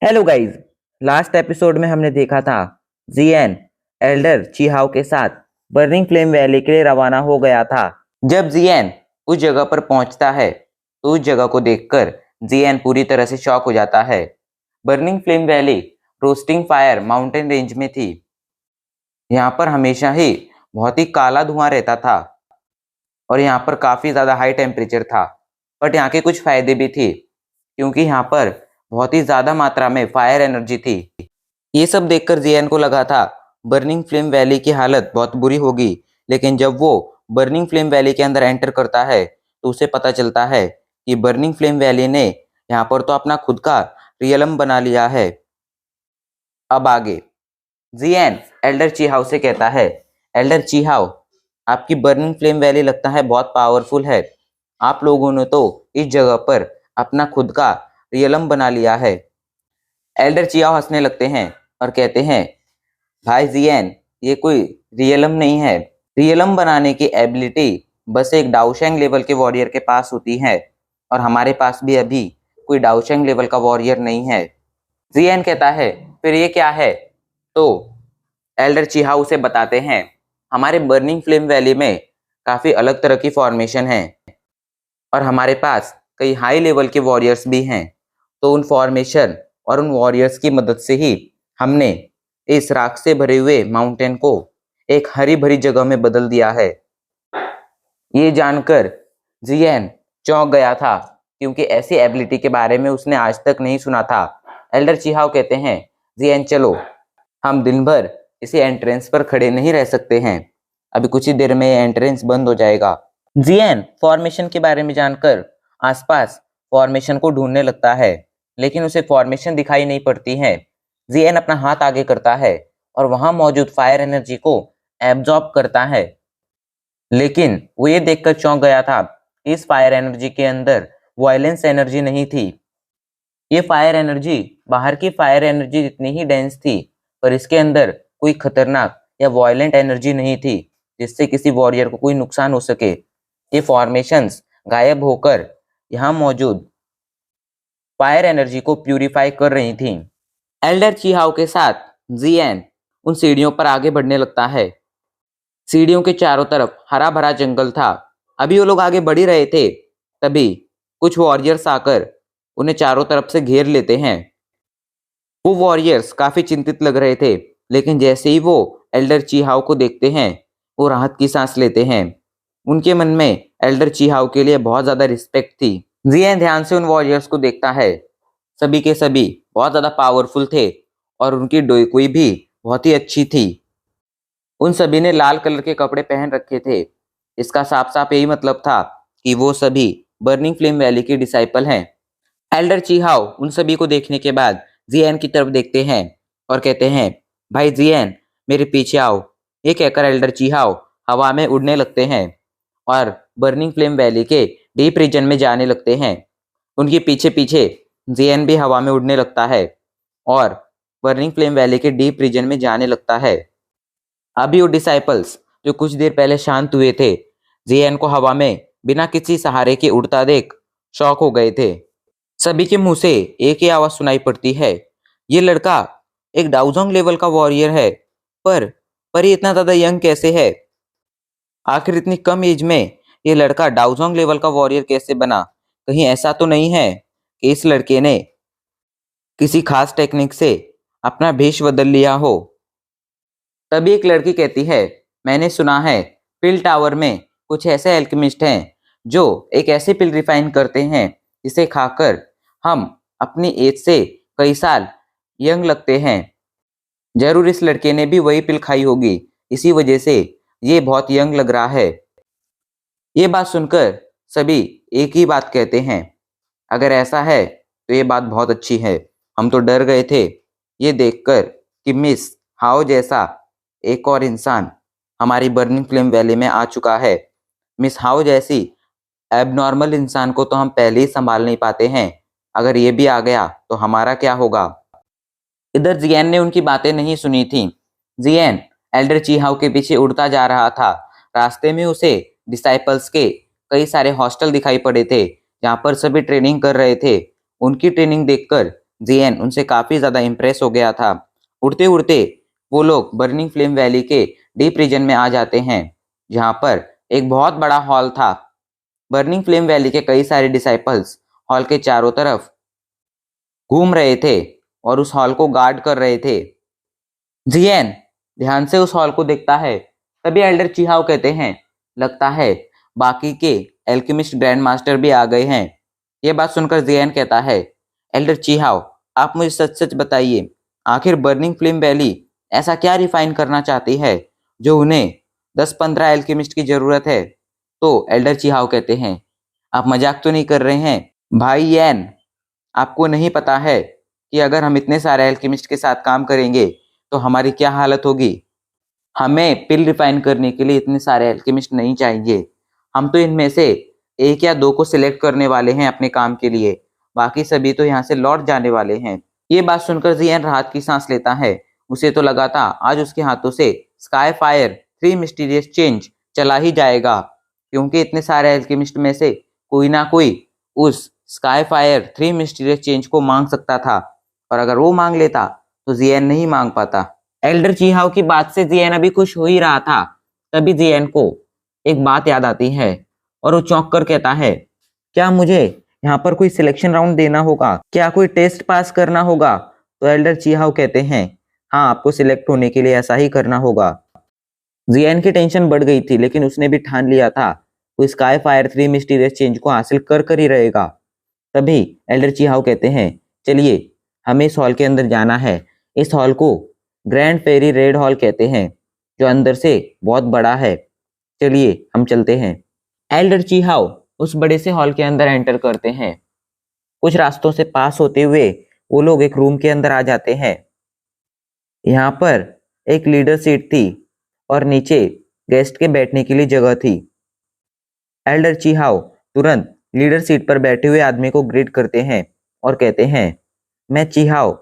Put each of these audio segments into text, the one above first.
Hello guys. Last episode में हमने देखा था जियन एल्डर चीहाओ के साथ बर्निंग फ्लेम वैली के लिए रवाना हो गया था। जब जियन उस जगह पर पहुंचता है तो उस जगह को देखकर जियन पूरी तरह से शॉक हो जाता है। Burning flame valley roasting fire mountain range में थी। यहाँ पर हमेशा ही बहुत ही काला धुआं रहता था और यहाँ पर काफी ज्यादा हाई टेम्परेचर था। बट यहाँ के कुछ फायदे भी थे क्योंकि यहाँ पर बहुत ही ज्यादा मात्रा में फायर एनर्जी थी। ये सब देखकर जियान को लगा था बर्निंग फ्लेम वैली की हालत बहुत बुरी होगी, लेकिन जब वो बर्निंग फ्लेम वैली के अंदर एंटर करता है तो उसे पता चलता है कि बर्निंग फ्लेम वैली ने यहाँ पर तो अपना खुद का रियलम बना लिया है। अब आगे जियान एल्डर चीहाओ से कहता है, एल्डर चीहाओ, आपकी बर्निंग फ्लेम वैली लगता है बहुत पावरफुल है। आप लोगों ने तो इस जगह पर अपना खुद का रियलम बना लिया है। एल्डर चियाओ हंसने लगते हैं और कहते हैं, भाई जियन, ये कोई रियलम नहीं है। रियलम बनाने की एबिलिटी बस एक डाउशैंग लेवल के वॉरियर के पास होती है और हमारे पास भी अभी कोई डाउशैंग लेवल का वॉरियर नहीं है। जियन कहता है, फिर ये क्या है? तो एल्डर चिहाओ उसे बताते हैं, हमारे बर्निंग फ्लेम वैली में काफी अलग तरह की फॉर्मेशन है और हमारे पास कई हाई लेवल के वॉरियर्स भी हैं। तो उन फॉर्मेशन और उन वॉरियर्स की मदद से ही हमने इस राख से भरे हुए माउंटेन को एक हरी भरी जगह में बदल दिया है। ये जानकर जियन चौंक गया था क्योंकि ऐसी एबिलिटी के बारे में उसने आज तक नहीं सुना था। एल्डर चिहाओ कहते हैं, जियन चलो, हम दिन भर इसी एंट्रेंस पर खड़े नहीं रह सकते हैं, अभी कुछ ही देर में एंट्रेंस बंद हो जाएगा। जियन फॉर्मेशन के बारे में जानकर आसपास फॉर्मेशन को ढूंढने लगता है, लेकिन उसे फॉर्मेशन दिखाई नहीं पड़ती है। जियन अपना हाथ आगे करता है और वहां मौजूद फायर एनर्जी को एब्जॉर्ब करता है, लेकिन वो ये देखकर चौंक गया था इस फायर एनर्जी के अंदर वायलेंस एनर्जी नहीं थी। ये फायर एनर्जी बाहर की फायर एनर्जी जितनी ही डेंस थी, पर इसके अंदर कोई खतरनाक या वायलेंट एनर्जी नहीं थी जिससे किसी वॉरियर को कोई नुकसान हो सके। ये फॉर्मेशंस गायब होकर यहाँ मौजूद फायर एनर्जी को प्यूरिफाई कर रही थी। एल्डर चीहाओ के साथ जियन उन सीढ़ियों पर आगे बढ़ने लगता है। सीढ़ियों के चारों तरफ हरा भरा जंगल था। अभी वो लोग आगे बढ़ ही रहे थे, तभी कुछ वॉरियर्स आकर उन्हें चारों तरफ से घेर लेते हैं। वो वॉरियर्स काफी चिंतित लग रहे थे, लेकिन जैसे ही वो एल्डर चीहाओ को देखते हैं वो राहत की सांस लेते हैं। उनके मन में एल्डर चीहाओ के लिए बहुत ज्यादा रिस्पेक्ट थी। जियन ध्यान से उन वॉरियर्स को देखता है। सभी के सभी बहुत ज्यादा पावरफुल थे और उनकी डोइकुई भी बहुत ही अच्छी थी। उन सभी ने लाल कलर के कपड़े पहन रखे थे। इसका साफ साफ यही मतलब था कि वो सभी बर्निंग फ्लेम वैली के डिसाइपल हैं। एल्डर चीहाओ उन सभी को देखने के बाद जियन की तरफ देखते हैं और कहते हैं, भाई जियन, मेरे पीछे आओ। ये कहकर एल्डर चीहाओ हवा में उड़ने लगते हैं और बर्निंग फ्लेम वैली के डीप रीजन में जाने लगते हैं। उनके पीछे पीछे जियन भी हवा में उड़ने लगता है और बर्निंग फ्लेम वैली के डीप रीजन में जाने लगता है। अभी वो डिसाइपल्स जो कुछ देर पहले शांत हुए थे, जियन को हवा में बिना किसी सहारे के उड़ता देख शॉक हो गए थे। सभी के मुंह से एक ही आवाज सुनाई पड़ती है, ये लड़का एक डाउजोंग लेवल का वॉरियर है, पर ये इतना ज्यादा यंग कैसे है? आखिर इतनी कम एज में ये लड़का डाउजोंग लेवल का वॉरियर कैसे बना? कहीं ऐसा तो नहीं है कि इस लड़के ने किसी खास टेक्निक से अपना भेष बदल लिया हो? तभी एक लड़की कहती है, मैंने सुना है पिल टावर में कुछ ऐसे एल्केमिस्ट हैं जो एक ऐसी पिल रिफाइन करते हैं जिसे खाकर हम अपनी एज से कई साल यंग लगते हैं। जरूर इस लड़के ने भी वही पिल खाई होगी, इसी वजह से ये बहुत यंग लग रहा है। ये बात सुनकर सभी एक ही बात कहते हैं, अगर ऐसा है तो ये बात बहुत अच्छी है। हम तो डर गए थे ये देखकर कि मिस हाओ जैसा एक और इंसान हमारी बर्निंग फ्लेम वैली में आ चुका है। मिस हाओ जैसी एबनॉर्मल इंसान को तो हम पहले ही संभाल नहीं पाते हैं, अगर ये भी आ गया तो हमारा क्या होगा? इधर जियन ने उनकी बातें नहीं सुनी थी। जियन एल्डर चीहाओ के पीछे उड़ता जा रहा था। रास्ते में उसे डिसाइपल्स के कई सारे हॉस्टल दिखाई पड़े थे जहाँ पर सभी ट्रेनिंग कर रहे थे। उनकी ट्रेनिंग देखकर जियन उनसे काफी ज्यादा इम्प्रेस हो गया था। उड़ते उड़ते वो लोग बर्निंग फ्लेम वैली के डीप रीजन में आ जाते हैं, जहाँ पर एक बहुत बड़ा हॉल था। बर्निंग फ्लेम वैली के कई सारे डिसाइपल्स हॉल के चारों तरफ घूम रहे थे और उस हॉल को गार्ड कर रहे थे। जियन ध्यान से उस हॉल को देखता है। तभी एल्डर चिहाओ कहते हैं, लगता है बाकी के एल्केमिस्ट ग्रैंड मास्टर भी आ गए हैं। ये बात सुनकर जियन कहता है, एल्डर चिहाओ, आप मुझे सच सच बताइए, आखिर बर्निंग फ्लेम वैली ऐसा क्या रिफाइन करना चाहती है जो उन्हें 10-15 एल्केमिस्ट की जरूरत है। तो एल्डर चिहाओ कहते हैं, आप मजाक तो नहीं कर रहे हैं भाई यैन? आपको नहीं पता है कि अगर हम इतने सारे एल्केमिस्ट के साथ काम करेंगे तो हमारी क्या हालत होगी। हमें पिल रिफाइन करने के लिए इतने सारे एल्केमिस्ट नहीं चाहिए। हम तो इनमें से 1 या 2 को सिलेक्ट करने वाले हैं अपने काम के लिए, बाकी सभी तो यहाँ से लौट जाने वाले हैं। ये बात सुनकर जियन राहत की सांस लेता है। उसे तो लगा था आज उसके हाथों से स्काई फायर 3 मिस्टीरियस चेंज चला ही जाएगा, क्योंकि इतने सारे एल्केमिस्ट में से कोई ना कोई उस स्काई फायर 3 मिस्टीरियस चेंज को मांग सकता था, और अगर वो मांग लेता तो जियन नहीं मांग पाता। एल्डर चीहाओ की बात से जियन अभी खुश हो ही रहा था, तभी जियन को एक बात याद आती है और वो चौंक कर कहता है, क्या मुझे यहाँ पर कोई सिलेक्शन राउंड देना होगा? क्या कोई टेस्ट पास करना होगा? तो एल्डर चीहाओ कहते हैं, हाँ, आपको सिलेक्ट होने के लिए ऐसा ही करना होगा। जियन की टेंशन बढ़ गई थी, लेकिन उसने भी ठान लिया था वो स्काई फायर 3 मिस्टीरियस चेंज को हासिल कर कर ही रहेगा। तभी एल्डर चीहाओ कहते हैं, चलिए हमें इस हॉल के अंदर जाना है। इस हॉल को ग्रैंड फेरी रेड हॉल कहते हैं, जो अंदर से बहुत बड़ा है। चलिए हम चलते हैं। एल्डर चीहाओ उस बड़े से हॉल के अंदर एंटर करते हैं। कुछ रास्तों से पास होते हुए वो लोग एक रूम के अंदर आ जाते हैं। यहाँ पर एक लीडर सीट थी और नीचे गेस्ट के बैठने के लिए जगह थी। एल्डर चीहाओ तुरंत लीडर सीट पर बैठे हुए आदमी को ग्रीट करते हैं और कहते हैं, मैं चीहाओ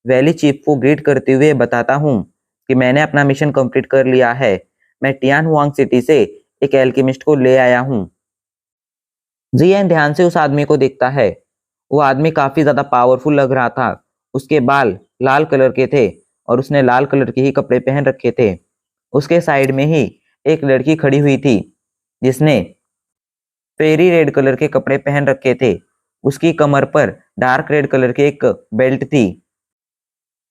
वैली चीफ को ग्रीट करते हुए बताता हूँ कि मैंने अपना मिशन कंप्लीट कर लिया है। मैं टियान हुआंग सिटी से एक एल्केमिस्ट को ले आया हूँ। जियन ध्यान से उस आदमी को देखता है। वो आदमी काफी ज्यादा पावरफुल लग रहा था। उसके बाल लाल कलर के थे और उसने लाल कलर के ही कपड़े पहन रखे थे। उसके साइड में ही एक लड़की खड़ी हुई थी जिसने फेरी रेड कलर के कपड़े पहन रखे थे। उसकी कमर पर डार्क रेड कलर की एक बेल्ट थी।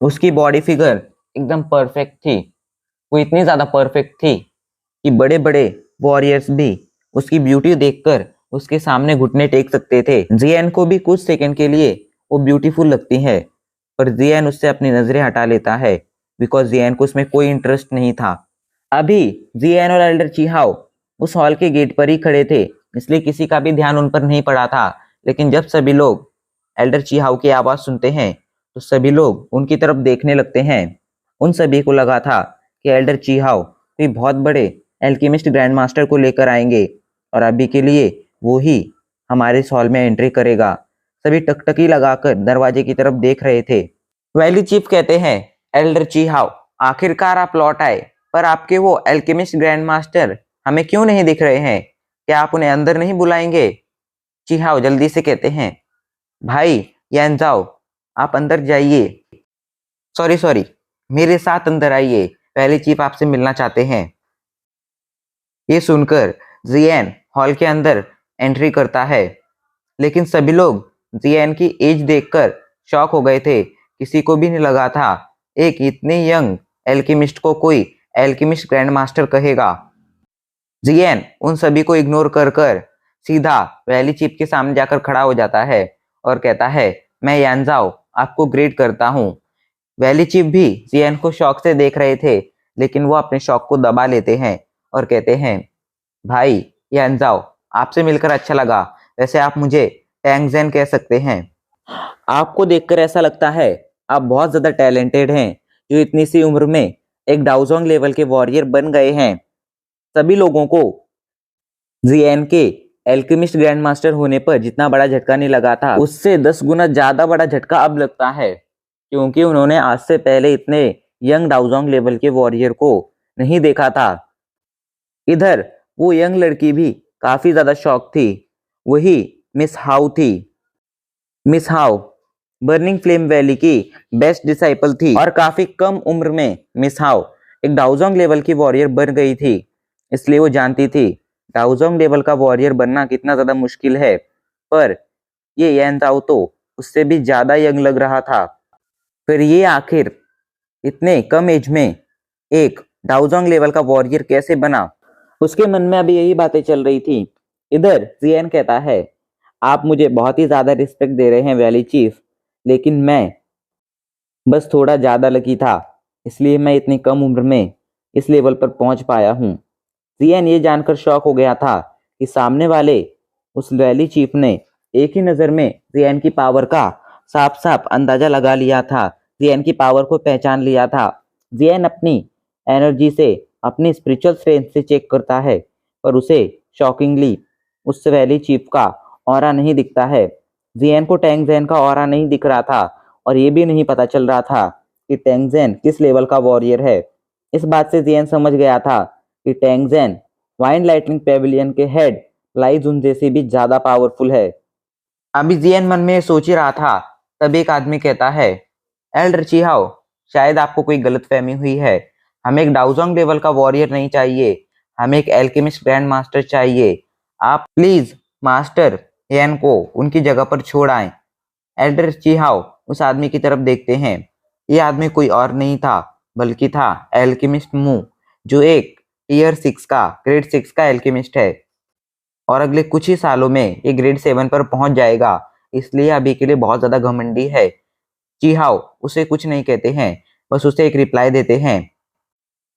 उसकी बॉडी फिगर एकदम परफेक्ट थी। वो इतनी ज्यादा परफेक्ट थी कि बड़े बड़े वॉरियर्स भी उसकी ब्यूटी देखकर उसके सामने घुटने टेक सकते थे। जियन को भी कुछ सेकंड के लिए वो ब्यूटीफुल लगती है, पर जियन उससे अपनी नजरें हटा लेता है, बिकॉज जियन को उसमें कोई इंटरेस्ट नहीं था। अभी जियन और एल्डर चीहाओ उस हॉल के गेट पर ही खड़े थे, इसलिए किसी का भी ध्यान उन पर नहीं पड़ा था। लेकिन जब सभी लोग एल्डर चीहाओ की आवाज सुनते हैं तो सभी लोग उनकी तरफ देखने लगते हैं। उन सभी को लगा था कि एल्डर चीहाओ कोई बहुत बड़े एल्केमिस्ट ग्रैंड मास्टर को लेकर आएंगे और अभी के लिए वो ही हमारे इस हॉल में एंट्री करेगा। सभी टकटकी लगाकर दरवाजे की तरफ देख रहे थे। वैली चीफ कहते हैं, एल्डर चीहाओ, आखिरकार आप लौट आए, पर आपके वो एल्केमिस्ट ग्रैंड मास्टर हमें क्यों नहीं दिख रहे हैं? क्या आप उन्हें अंदर नहीं बुलाएंगे? चीहाओ जल्दी से कहते हैं, भाई यान जाओ, आप अंदर जाइए। सॉरी सॉरी, मेरे साथ अंदर आइए, वैली चीफ आपसे मिलना चाहते हैं। ये सुनकर जियन हॉल के अंदर एंट्री करता है, लेकिन सभी लोग जियन की एज देखकर शॉक हो गए थे। किसी को भी नहीं लगा था एक इतने यंग एल्केमिस्ट को कोई एल्केमिस्ट ग्रैंड मास्टर कहेगा। जियन उन सभी को इग्नोर कर कर सीधा वैली चीफ के सामने जाकर खड़ा हो जाता है और कहता है, मैं यानजाओ आपको ग्रीट करता हूँ। वैली चीफ भी जियन को शौक से देख रहे थे, लेकिन वो अपने शौक को दबा लेते हैं और कहते हैं, भाई यानजाओ, आपसे मिलकर अच्छा लगा। वैसे आप मुझे टैंगजेन कह सकते हैं। आपको देखकर ऐसा लगता है आप बहुत ज्यादा टैलेंटेड हैं, जो इतनी सी उम्र में एक डाउजोंग लेवल के वॉरियर बन गए हैं। सभी लोगों को जियन के एल्केमिस्ट ग्रैंड मास्टर होने पर जितना बड़ा झटका नहीं लगा था, उससे 10 गुना ज्यादा बड़ा झटका अब लगता है, क्योंकि उन्होंने आज से पहले इतने यंग डाउजोंग लेवल के वॉरियर को नहीं देखा था। इधर वो यंग लड़की भी काफी ज्यादा शॉक थी। वही मिस हाउ थी। Miss how, burning flame valley की बेस्ट डिसाइपल थी और काफी कम उम्र में मिस हाउ एक डाउजोंग लेवल की वॉरियर बन गई थी। इसलिए वो जानती थी डाउजोंग लेवल का वॉरियर बनना कितना ज्यादा मुश्किल है, पर ये यान ताओ तो उससे भी ज्यादा यंग लग रहा था। फिर ये आखिर इतने कम एज में एक डाउजोंग लेवल का वॉरियर कैसे बना? उसके मन में अभी यही बातें चल रही थी। इधर जियन कहता है, आप मुझे बहुत ही ज्यादा रिस्पेक्ट दे रहे हैं वैली चीफ, लेकिन मैं बस थोड़ा ज्यादा लकी था, इसलिए मैं इतनी कम उम्र में इस लेवल पर पहुंच पाया हूँ। जियन ये जानकर शॉक हो गया था कि सामने वाले उस वैली चीफ ने एक ही नजर में जियन की पावर का साफ साफ अंदाजा लगा लिया था, जियन की पावर को पहचान लिया था। जियन अपनी एनर्जी से, अपनी स्पिरिचुअल स्ट्रेंथ से चेक करता है, पर उसे शॉकिंगली उस वैली चीफ का ऑरा नहीं दिखता है। जियन को टैंग जैन का ऑरा नहीं दिख रहा था और ये भी नहीं पता चल रहा था कि टैंग जैन किस लेवल का वॉरियर है। इस बात से जियन समझ गया था कि Tang Jain wine lightning Pavilion के हेड लाई जुन जैसे भी ज्यादा पावरफुल है। अभी जियन मन में सोच ही रहा था, तब एक आदमी कहता है, एल्डर चीहाओ, शायद आपको कोई गलतफहमी हुई है। हमें एक डाउजोंग लेवल का वॉरियर नहीं चाहिए, हमें एक एल्केमिस्ट ग्रैंड मास्टर चाहिए। आप प्लीज मास्टर येन को उनकी जगह पर छोड़ आए। एल्डर चीहाओ उस आदमी की तरफ देखते हैं। ये आदमी कोई और नहीं था, बल्कि था एल्केमिस्ट मू, जो एक टीयर 6 का, ग्रेड 6 का एल्केमिस्ट है और अगले कुछ ही सालों में ये ग्रेड 7 पर पहुंच जाएगा। इसलिए अभी के लिए बहुत ज्यादा घमंडी है। चीहाओ उसे कुछ नहीं कहते हैं, बस उसे एक रिप्लाई देते हैं,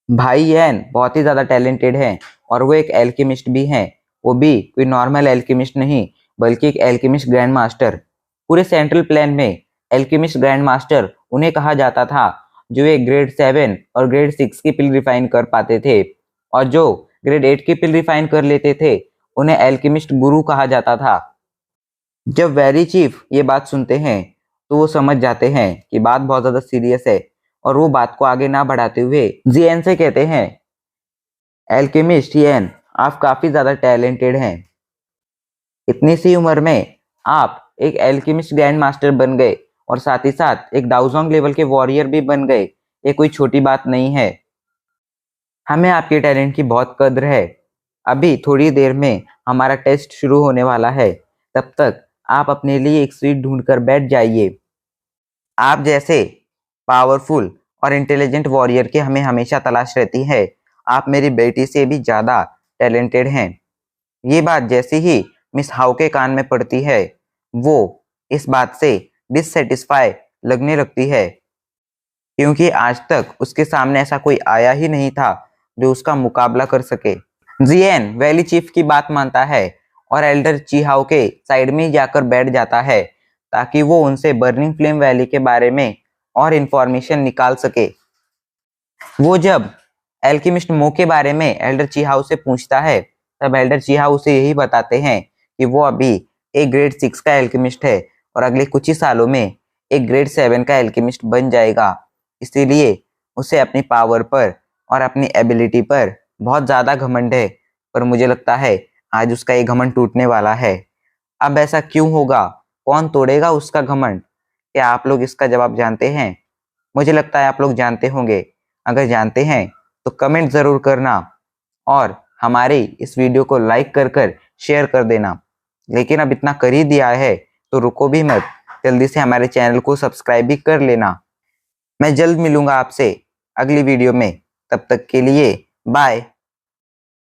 भाई यैन बहुत ही ज्यादा टैलेंटेड है और वो एक एल्केमिस्ट भी हैं। वो भी कोई नॉर्मल एल्केमिस्ट नहीं, बल्कि एक एल्केमिस्ट ग्रैंड मास्टर। पूरे सेंट्रल प्लेन में एल्केमिस्ट ग्रैंड मास्टर उन्हें कहा जाता था, जो एक ग्रेड 7 और ग्रेड 6 की पिल रिफाइन कर पाते थे, और जो ग्रेड 8 की पिल रिफाइन कर लेते थे उन्हें एल्केमिस्ट गुरु कहा जाता था। जब वैली चीफ ये बात सुनते हैं तो वो समझ जाते हैं कि बात बहुत ज्यादा सीरियस है, और वो बात को आगे ना बढ़ाते हुए जियन से कहते हैं, एल्केमिस्ट येन, आप काफी ज्यादा टैलेंटेड हैं। इतनी सी उम्र में आप एक एल्केमिस्ट ग्रैंड मास्टर बन गए और साथ ही साथ एक डाउजोंग लेवल के वॉरियर भी बन गए। ये कोई छोटी बात नहीं है। हमें आपके टैलेंट की बहुत कद्र है। अभी थोड़ी देर में हमारा टेस्ट शुरू होने वाला है, तब तक आप अपने लिए एक सीट ढूंढकर बैठ जाइए। आप जैसे पावरफुल और इंटेलिजेंट वॉरियर की हमें हमेशा तलाश रहती है। आप मेरी बेटी से भी ज्यादा टैलेंटेड हैं। ये बात जैसे ही मिस हाउ के कान में पड़ती है, वो इस बात से डिससेटिस्फाई लगने लगती है, क्योंकि आज तक उसके सामने ऐसा कोई आया ही नहीं था जो उसका मुकाबला कर सके। जियन वैली चीफ की बात मानता है और एल्डर चीहाओ के साइड में जाकर बैठ जाता है, ताकि वो उनसे बर्निंग फ्लेम वैली के बारे में और इंफॉर्मेशन निकाल सके। वो जब एल्केमिस्ट मो के बारे में एल्डर चीहाओ से पूछता है, तब एल्डर चीहाओ उसे यही बताते हैं कि वो अभी एक ग्रेड 6 का एल्केमिस्ट है और अगले कुछ ही सालों में एक ग्रेड 7 का एल्केमिस्ट बन जाएगा। इसीलिए उसे अपनी पावर पर और अपनी एबिलिटी पर बहुत ज्यादा घमंड है, पर मुझे लगता है आज उसका ये घमंड टूटने वाला है। अब ऐसा क्यों होगा? कौन तोड़ेगा उसका घमंड? क्या आप लोग इसका जवाब जानते हैं? मुझे लगता है आप लोग जानते होंगे। अगर जानते हैं तो कमेंट जरूर करना और हमारे इस वीडियो को लाइक कर शेयर कर देना। लेकिन अब इतना कर ही दिया है तो रुको भी मत, जल्दी से हमारे चैनल को सब्सक्राइब भी कर लेना। मैं जल्द मिलूंगा आपसे अगली वीडियो में, तब तक के लिए बाय।